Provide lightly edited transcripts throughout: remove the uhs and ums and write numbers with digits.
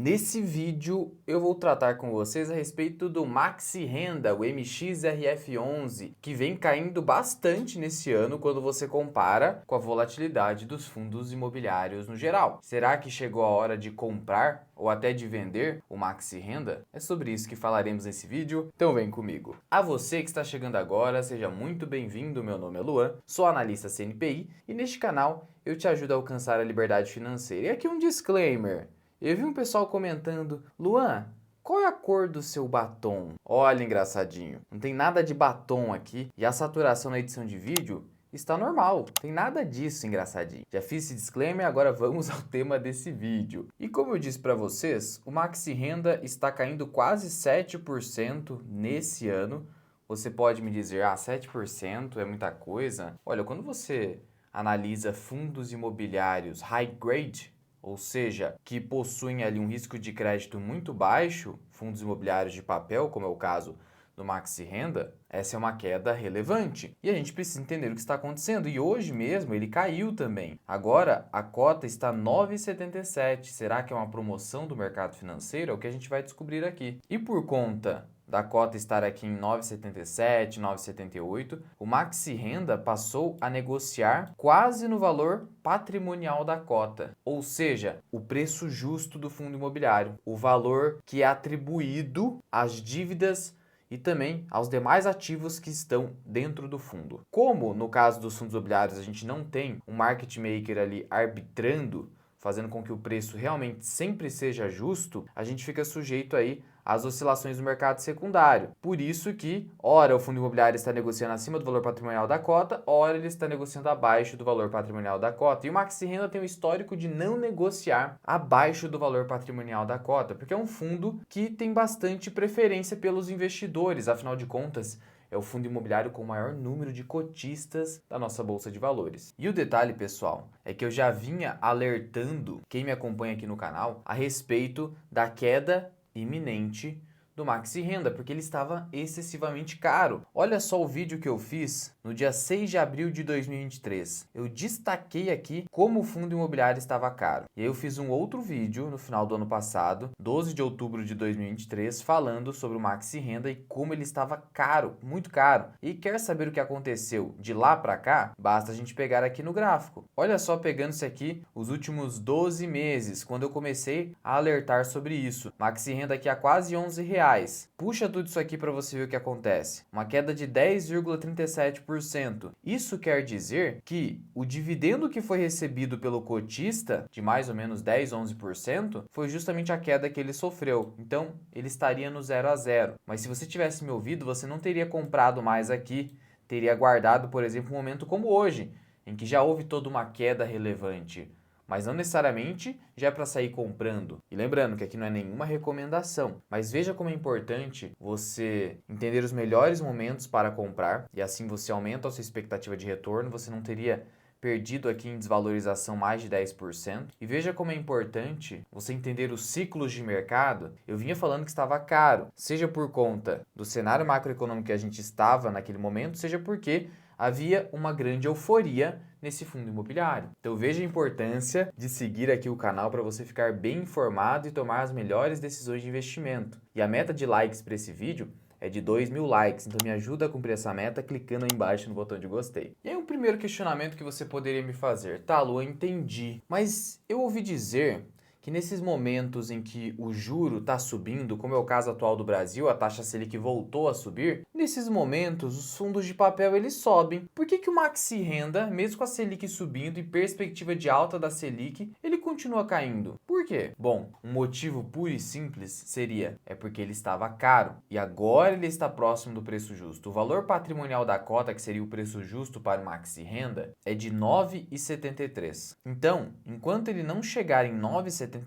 Nesse vídeo eu vou tratar com vocês a respeito do Maxi Renda, o MXRF11, que vem caindo bastante nesse ano quando você compara com a volatilidade dos fundos imobiliários no geral. Será que chegou a hora de comprar ou até de vender o Maxi Renda? É sobre isso que falaremos nesse vídeo, então vem comigo. A você que está chegando agora, seja muito bem-vindo, meu nome é Luan, sou analista CNPI e neste canal eu te ajudo a alcançar a liberdade financeira. E aqui um disclaimer. Eu vi um pessoal comentando, Luan, qual é a cor do seu batom? Olha, engraçadinho, não tem nada de batom aqui e a saturação na edição de vídeo está normal, tem nada disso, engraçadinho. Já fiz esse disclaimer, agora vamos ao tema desse vídeo. E como eu disse para vocês, o Maxi Renda está caindo quase 7% nesse ano. Você pode me dizer, 7% é muita coisa? Olha, quando você analisa fundos imobiliários high grade, ou seja, que possuem ali um risco de crédito muito baixo, fundos imobiliários de papel, como é o caso do Maxi Renda, essa é uma queda relevante. E a gente precisa entender o que está acontecendo. E hoje mesmo ele caiu também. Agora a cota está 9,77. Será que é uma promoção do mercado financeiro? É o que a gente vai descobrir aqui. E por conta da cota estar aqui em 9,77, 9,78, o Maxi Renda passou a negociar quase no valor patrimonial da cota, ou seja, o preço justo do fundo imobiliário, o valor que é atribuído às dívidas e também aos demais ativos que estão dentro do fundo. Como no caso dos fundos imobiliários a gente não tem um market maker ali arbitrando, fazendo com que o preço realmente sempre seja justo, a gente fica sujeito aí às oscilações do mercado secundário. Por isso que, ora o fundo imobiliário está negociando acima do valor patrimonial da cota, ora ele está negociando abaixo do valor patrimonial da cota. E o Maxi Renda tem um histórico de não negociar abaixo do valor patrimonial da cota, porque é um fundo que tem bastante preferência pelos investidores, afinal de contas, é o fundo imobiliário com o maior número de cotistas da nossa bolsa de valores. E o detalhe, pessoal, é que eu já vinha alertando quem me acompanha aqui no canal a respeito da queda iminente do Maxi Renda, porque ele estava excessivamente caro. Olha só o vídeo que eu fiz no dia 6 de abril de 2023. Eu destaquei aqui como o fundo imobiliário estava caro. E aí eu fiz um outro vídeo no final do ano passado, 12 de outubro de 2023, falando sobre o Maxi Renda e como ele estava caro, muito caro. E quer saber o que aconteceu de lá para cá? Basta a gente pegar aqui no gráfico. Olha só, pegando-se aqui os últimos 12 meses, quando eu comecei a alertar sobre isso. Maxi Renda aqui a quase R$ 11. Puxa tudo isso aqui para você ver o que acontece. Uma queda de 10,37%. Isso quer dizer que o dividendo que foi recebido pelo cotista, de mais ou menos 10, 11%, foi justamente a queda que ele sofreu. Então, ele estaria no 0 a 0. Mas se você tivesse me ouvido, você não teria comprado mais aqui, teria guardado, por exemplo, um momento como hoje, em que já houve toda uma queda relevante. Mas não necessariamente já é para sair comprando. E lembrando que aqui não é nenhuma recomendação, mas veja como é importante você entender os melhores momentos para comprar e assim você aumenta a sua expectativa de retorno, você não teria perdido aqui em desvalorização mais de 10%. E veja como é importante você entender os ciclos de mercado. Eu vinha falando que estava caro, seja por conta do cenário macroeconômico que a gente estava naquele momento, seja porque havia uma grande euforia nesse fundo imobiliário. Então veja a importância de seguir aqui o canal para você ficar bem informado e tomar as melhores decisões de investimento. E a meta de likes para esse vídeo é de 2.000 likes, então me ajuda a cumprir essa meta clicando aí embaixo no botão de gostei. E aí um primeiro questionamento que você poderia me fazer, tá, Lu, eu entendi, mas eu ouvi dizer que nesses momentos em que o juro está subindo, como é o caso atual do Brasil, a taxa Selic voltou a subir, nesses momentos os fundos de papel eles sobem. Por que o Maxi Renda, mesmo com a Selic subindo e perspectiva de alta da Selic, ele continua caindo? Por quê? Bom, um motivo puro e simples seria, é porque ele estava caro e agora ele está próximo do preço justo. O valor patrimonial da cota, que seria o preço justo para o Maxi Renda, é de 9,73. Então, enquanto ele não chegar em 9,73,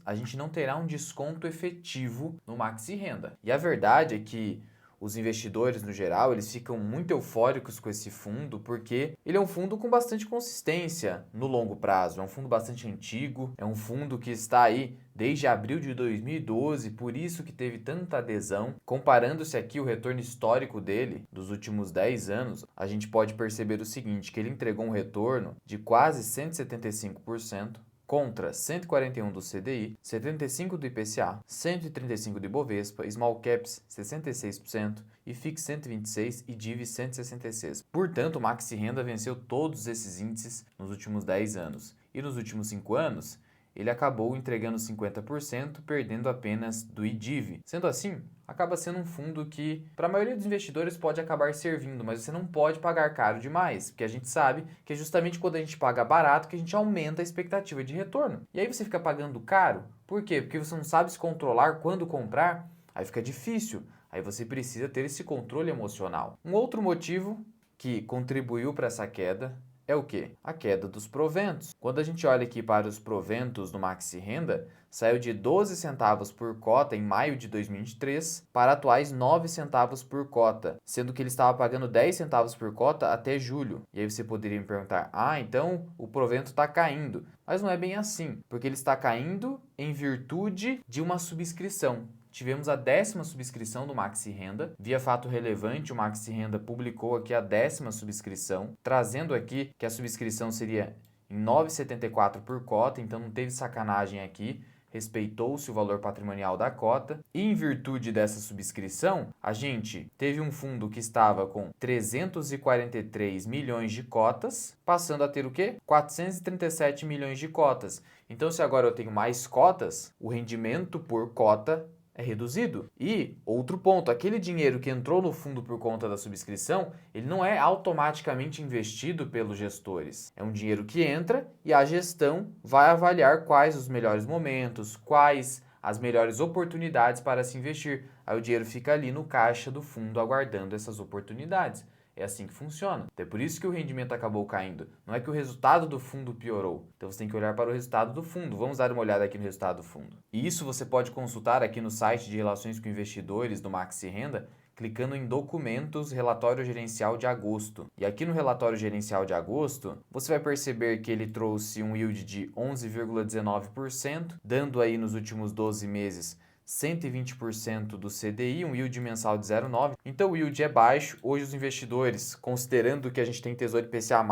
a gente não terá um desconto efetivo no Maxi Renda. E a verdade é que os investidores, no geral, eles ficam muito eufóricos com esse fundo porque ele é um fundo com bastante consistência no longo prazo. É um fundo bastante antigo, é um fundo que está aí desde abril de 2012, por isso que teve tanta adesão. Comparando-se aqui o retorno histórico dele dos últimos 10 anos, a gente pode perceber o seguinte, que ele entregou um retorno de quase 175%, contra 141 do CDI, 75 do IPCA, 135 do Ibovespa, Small Caps 66% e FIX 126 e DIV 166. Portanto, o Maxi Renda venceu todos esses índices nos últimos 10 anos. E nos últimos 5 anos, ele acabou entregando 50%, perdendo apenas do IDIV. Sendo assim, acaba sendo um fundo que, para a maioria dos investidores, pode acabar servindo, mas você não pode pagar caro demais, porque a gente sabe que é justamente quando a gente paga barato que a gente aumenta a expectativa de retorno. E aí você fica pagando caro, por quê? Porque você não sabe se controlar quando comprar, aí fica difícil, aí você precisa ter esse controle emocional. Um outro motivo que contribuiu para essa queda é o quê? A queda dos proventos. Quando a gente olha aqui para os proventos do Maxi Renda, saiu de 12 centavos por cota em maio de 2023 para atuais 9 centavos por cota, sendo que ele estava pagando 10 centavos por cota até julho. E aí você poderia me perguntar, então o provento está caindo. Mas não é bem assim, porque ele está caindo em virtude de uma subscrição. Tivemos a 10ª subscrição do Maxi Renda. Via fato relevante, o Maxi Renda publicou aqui a 10ª subscrição, trazendo aqui que a subscrição seria em 9,74 por cota, então não teve sacanagem aqui, respeitou-se o valor patrimonial da cota. E em virtude dessa subscrição, a gente teve um fundo que estava com 343 milhões de cotas, passando a ter o quê? 437 milhões de cotas. Então, se agora eu tenho mais cotas, o rendimento por cota é reduzido. E outro ponto, aquele dinheiro que entrou no fundo por conta da subscrição, ele não é automaticamente investido pelos gestores. É um dinheiro que entra e a gestão vai avaliar quais os melhores momentos, quais as melhores oportunidades para se investir. Aí o dinheiro fica ali no caixa do fundo aguardando essas oportunidades. É assim que funciona. Então é por isso que o rendimento acabou caindo. Não é que o resultado do fundo piorou. Então você tem que olhar para o resultado do fundo. Vamos dar uma olhada aqui no resultado do fundo. E isso você pode consultar aqui no site de Relações com Investidores do Maxi Renda, clicando em Documentos, Relatório Gerencial de Agosto. E aqui no Relatório Gerencial de Agosto, você vai perceber que ele trouxe um yield de 11,19%, dando aí nos últimos 12 meses 120% do CDI, um yield mensal de 0,9. Então o yield é baixo. Hoje os investidores, considerando que a gente tem Tesouro IPCA+,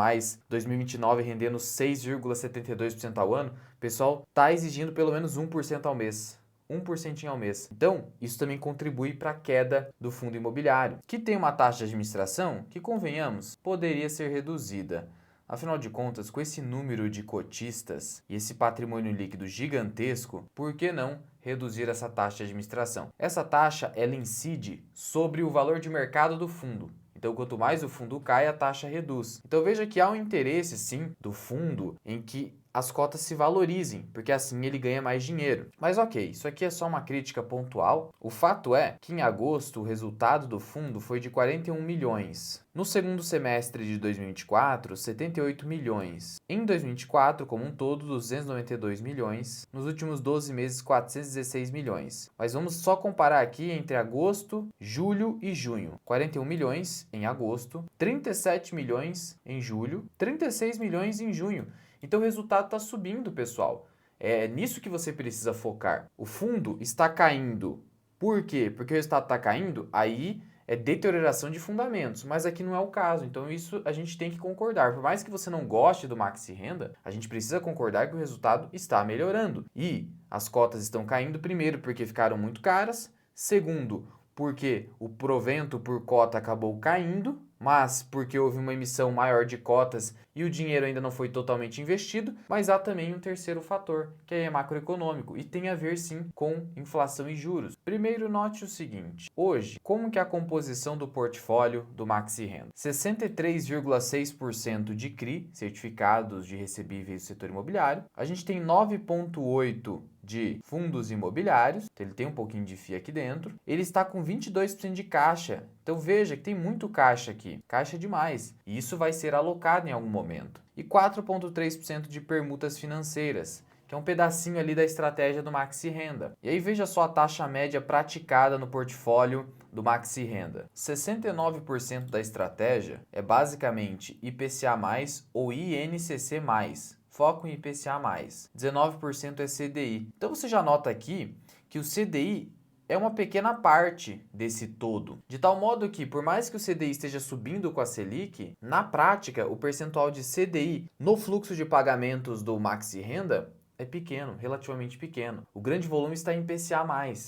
2029 rendendo 6,72% ao ano, o pessoal está exigindo pelo menos 1% ao mês. 1% ao mês. Então, isso também contribui para a queda do fundo imobiliário, que tem uma taxa de administração que, convenhamos, poderia ser reduzida. Afinal de contas, com esse número de cotistas e esse patrimônio líquido gigantesco, por que não reduzir essa taxa de administração? Essa taxa, ela incide sobre o valor de mercado do fundo. Então, quanto mais o fundo cai, a taxa reduz. Então, veja que há um interesse, sim, do fundo em que as cotas se valorizem, porque assim ele ganha mais dinheiro. Mas ok, isso aqui é só uma crítica pontual. O fato é que em agosto o resultado do fundo foi de 41 milhões. No segundo semestre de 2024, 78 milhões. Em 2024, como um todo, 292 milhões. Nos últimos 12 meses, 416 milhões. Mas vamos só comparar aqui entre agosto, julho e junho. 41 milhões em agosto, 37 milhões em julho, 36 milhões em junho. Então o resultado está subindo, pessoal. É nisso que você precisa focar. O fundo está caindo. Por quê? Porque o resultado está caindo, aí é deterioração de fundamentos. Mas aqui não é o caso. Então isso a gente tem que concordar. Por mais que você não goste do Maxi Renda, a gente precisa concordar que o resultado está melhorando. E as cotas estão caindo, primeiro, porque ficaram muito caras. Segundo, porque o provento por cota acabou caindo, mas porque houve uma emissão maior de cotas e o dinheiro ainda não foi totalmente investido, mas há também um terceiro fator, que é macroeconômico e tem a ver sim com inflação e juros. Primeiro, note o seguinte: hoje, como que é a composição do portfólio do Maxi Renda? 63,6% de CRI, certificados de recebíveis do setor imobiliário. A gente tem 9,8% de fundos imobiliários, então ele tem um pouquinho de FII aqui dentro. Ele está com 22% de caixa. Então veja que tem muito caixa aqui, caixa demais. E isso vai ser alocado em algum momento. E 4,3% de permutas financeiras, que é um pedacinho ali da estratégia do Maxi Renda. E aí veja só a taxa média praticada no portfólio do Maxi Renda. 69% da estratégia é basicamente IPCA+, ou INCC+. Foco em IPCA+. 19% é CDI. Então você já nota aqui que o CDI é uma pequena parte desse todo. De tal modo que, por mais que o CDI esteja subindo com a Selic, na prática, o percentual de CDI no fluxo de pagamentos do Maxi Renda é pequeno, relativamente pequeno. O grande volume está em IPCA+.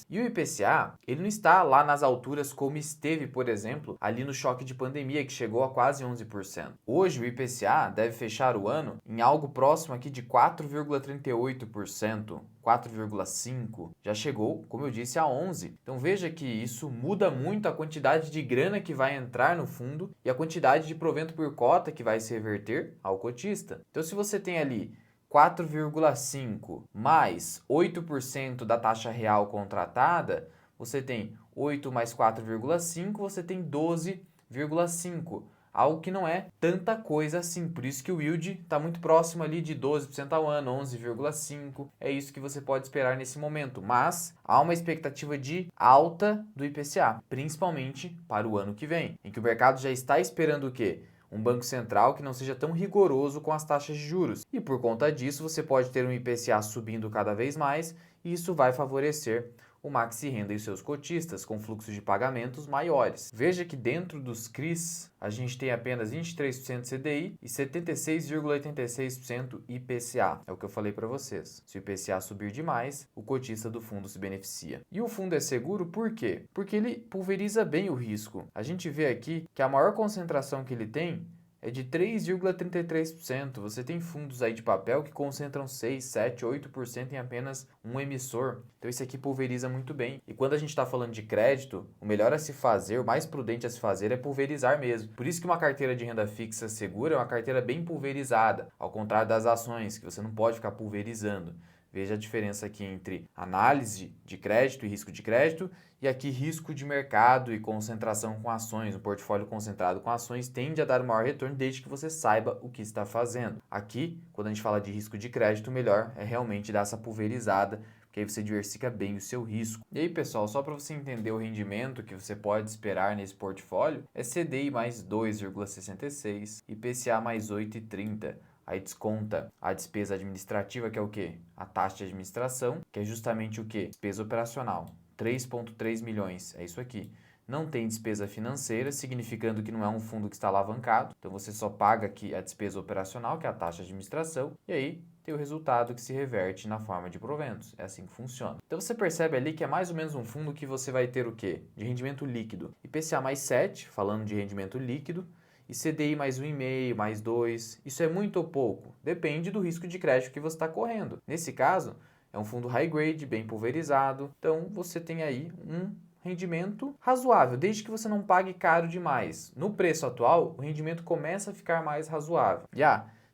E o IPCA, ele não está lá nas alturas como esteve, por exemplo, ali no choque de pandemia, que chegou a quase 11%. Hoje, o IPCA deve fechar o ano em algo próximo aqui de 4,38%. 4,5%, já chegou, como eu disse, a 11%. Então veja que isso muda muito a quantidade de grana que vai entrar no fundo e a quantidade de provento por cota que vai se reverter ao cotista. Então se você tem ali 4,5 mais 8% da taxa real contratada, você tem 8 mais 4,5, você tem 12,5. Algo que não é tanta coisa assim. Por isso que o yield está muito próximo ali de 12% ao ano, 11,5%. É isso que você pode esperar nesse momento. Mas há uma expectativa de alta do IPCA, principalmente para o ano que vem, em que o mercado já está esperando o quê? Um banco central que não seja tão rigoroso com as taxas de juros. E por conta disso, você pode ter um IPCA subindo cada vez mais e isso vai favorecer o Maxi Renda e seus cotistas com fluxos de pagamentos maiores. Veja que dentro dos CRIs, a gente tem apenas 23% CDI e 76,86% IPCA. É o que eu falei para vocês. Se o IPCA subir demais, o cotista do fundo se beneficia. E o fundo é seguro por quê? Porque ele pulveriza bem o risco. A gente vê aqui que a maior concentração que ele tem é de 3,33%. Você tem fundos aí de papel que concentram 6, 7, 8% em apenas um emissor. Então esse aqui pulveriza muito bem. E quando a gente está falando de crédito, o melhor a se fazer, o mais prudente a se fazer é pulverizar mesmo. Por isso que uma carteira de renda fixa segura é uma carteira bem pulverizada, ao contrário das ações, que você não pode ficar pulverizando. Veja a diferença aqui entre análise de crédito e risco de crédito e aqui risco de mercado e concentração com ações. Um portfólio concentrado com ações tende a dar um maior retorno desde que você saiba o que está fazendo. Aqui, quando a gente fala de risco de crédito, o melhor é realmente dar essa pulverizada, porque aí você diversifica bem o seu risco. E aí, pessoal, só para você entender o rendimento que você pode esperar nesse portfólio, é CDI mais 2,66, IPCA mais 8,30. Aí desconta a despesa administrativa, que é o quê? A taxa de administração, que é justamente o quê? Despesa operacional. 3,3 milhões, é isso aqui. Não tem despesa financeira, significando que não é um fundo que está alavancado. Então você só paga aqui a despesa operacional, que é a taxa de administração, e aí tem o resultado que se reverte na forma de proventos. É assim que funciona. Então você percebe ali que é mais ou menos um fundo que você vai ter o quê? De rendimento líquido. IPCA mais 7, falando de rendimento líquido, e CDI mais 1,5, mais 2, isso é muito ou pouco? Depende do risco de crédito que você está correndo. Nesse caso, é um fundo high grade, bem pulverizado, então você tem aí um rendimento razoável, desde que você não pague caro demais. No preço atual, o rendimento começa a ficar mais razoável.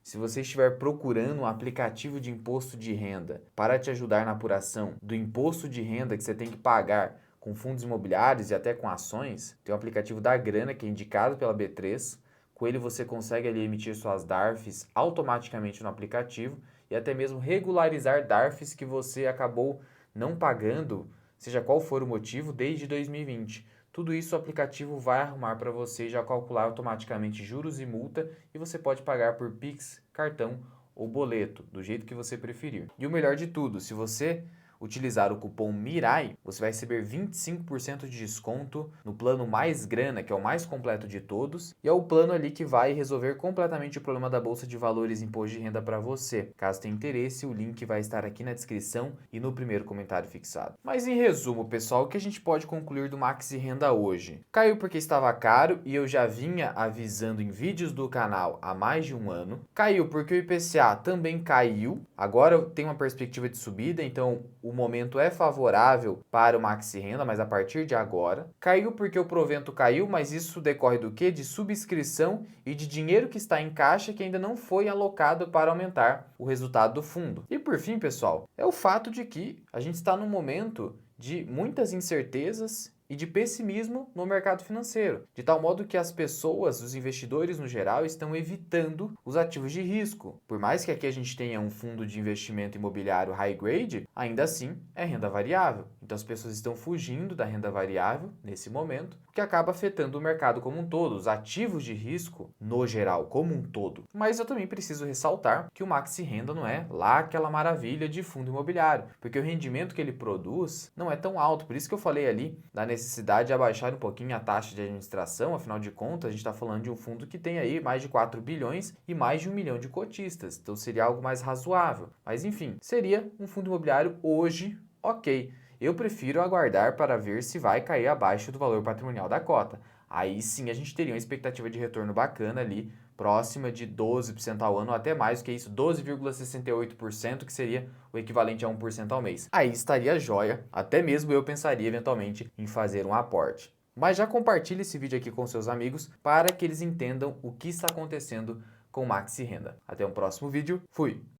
Se você estiver procurando um aplicativo de imposto de renda para te ajudar na apuração do imposto de renda que você tem que pagar com fundos imobiliários e até com ações, tem o aplicativo da Grana, que é indicado pela B3. Com ele você consegue ali emitir suas DARFs automaticamente no aplicativo e até mesmo regularizar DARFs que você acabou não pagando, seja qual for o motivo, desde 2020. Tudo isso o aplicativo vai arrumar para você e já calcular automaticamente juros e multa e você pode pagar por Pix, cartão ou boleto, do jeito que você preferir. E o melhor de tudo, se você utilizar o cupom MIRAI, você vai receber 25% de desconto no plano Mais Grana, que é o mais completo de todos, e é o plano ali que vai resolver completamente o problema da Bolsa de Valores e Imposto de Renda para você. Caso tenha interesse, o link vai estar aqui na descrição e no primeiro comentário fixado. Mas em resumo, pessoal, o que a gente pode concluir do Maxi Renda hoje? Caiu porque estava caro e eu já vinha avisando em vídeos do canal há mais de um ano. Caiu porque o IPCA também caiu, agora tem uma perspectiva de subida, então o momento é favorável para o Maxi Renda, mas a partir de agora. Caiu porque o provento caiu, mas isso decorre do quê? De subscrição e de dinheiro que está em caixa que ainda não foi alocado para aumentar o resultado do fundo. E por fim, pessoal, é o fato de que a gente está num momento de muitas incertezas e de pessimismo no mercado financeiro, de tal modo que as pessoas, os investidores no geral, estão evitando os ativos de risco. Por mais que aqui a gente tenha um fundo de investimento imobiliário high grade, ainda assim é renda variável. Então as pessoas estão fugindo da renda variável nesse momento, o que acaba afetando o mercado como um todo, os ativos de risco no geral, como um todo. Mas eu também preciso ressaltar que o Maxi Renda não é lá aquela maravilha de fundo imobiliário, porque o rendimento que ele produz não é tão alto. Por isso que eu falei ali da necessidade necessidade de abaixar um pouquinho a taxa de administração, afinal de contas, a gente está falando de um fundo que tem aí mais de 4 bilhões e mais de 1 milhão de cotistas, então seria algo mais razoável. Mas enfim, seria um fundo imobiliário hoje, ok. Eu prefiro aguardar para ver se vai cair abaixo do valor patrimonial da cota. Aí sim a gente teria uma expectativa de retorno bacana ali, próxima de 12% ao ano, ou até mais do que isso, 12,68%, que seria o equivalente a 1% ao mês. Aí estaria jóia, até mesmo eu pensaria eventualmente em fazer um aporte. Mas já compartilhe esse vídeo aqui com seus amigos para que eles entendam o que está acontecendo com o Maxi Renda. Até um próximo vídeo, fui!